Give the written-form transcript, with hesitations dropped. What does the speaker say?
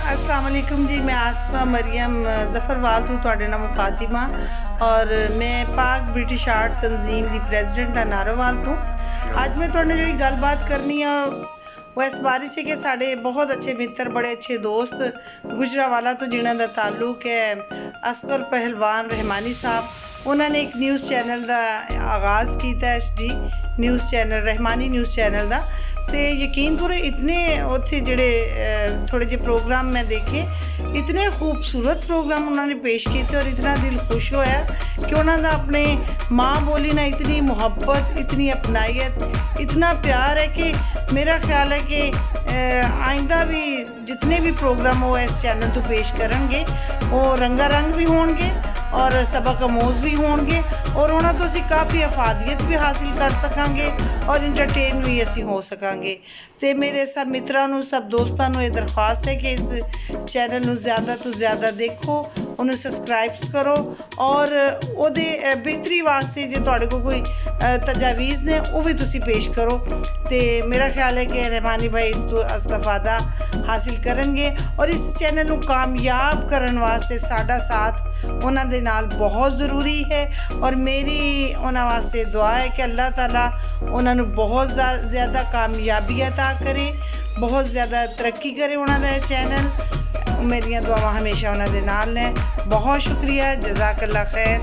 अस्सलाम वालेकुम जी। मैं आसमा मरियम ज़फ़रवाल तू ਤੁਹਾਡੇ ਨਾਲ मुखातिबा और मैं पाक ब्रिटिश आर्ट तंजीम दी प्रेजिडेंट हाँ नारोवाल तू। अज मैं तुहाडे नाल जी गलबात करनी है वो इस बारे च कि साढ़े बहुत अच्छे मित्र बड़े अच्छे दोस्त गुजरावाला तो जिन्हों का ताल्लुक है असगर पहलवान रहमानी साहब। उन्होंने एक न्यूज़ चैनल का आगाज़ किया HD news channel Rahmani news channel का। तो यकीन करो इतने उत्थे जड़े थोड़े जे प्रोग्राम मैं देखे, इतने खूबसूरत प्रोग्राम उन्होंने पेश किए और इतना दिल खुश होया कि उन्होंने अपने माँ बोली ना इतनी मुहब्बत, इतनी अपनाइत, इतना प्यार है कि मेरा ख्याल है कि आइंदा भी जितने भी प्रोग्राम वो इस चैनल तो पेश करेंगे वो रंगारंग भी होंगे और सबक आमोज़ भी होंगे और उन्होंने तो असी काफ़ी अफादियत भी हासिल कर सकांगे और इंटरटेन भी असी हो सकांगे। तो मेरे सब मित्रों सब दोस्तों ये दरख्वास्त है कि इस चैनल में ज़्यादा तो ज़्यादा देखो, उन्हें सब्सक्राइब करो और उहदे बेहतरी वास्ते जो तुहाडे को कोई तजावीज़ ने वो भी तुसी पेश करो। तो मेरा ख्याल है कि रहमानी भाई इस तो इस्तेफादा हासिल करेंगे और इस चैनल को कामयाब करने वास्ते साडा साथ उन्हां दे नाल बहुत ज़रूरी है और मेरी उन्हां वास्ते दुआ है कि अल्लाह ताला उन्हां नूं बहुत ज़्यादा कामयाबी अता करे, बहुत ज़्यादा तरक्की करे उन्हां दा चैनल। मेरियां दुआवां हमेशा उन्हां दे नाल ने। बहुत शुक्रिया, जज़ाकल्लाह खैर।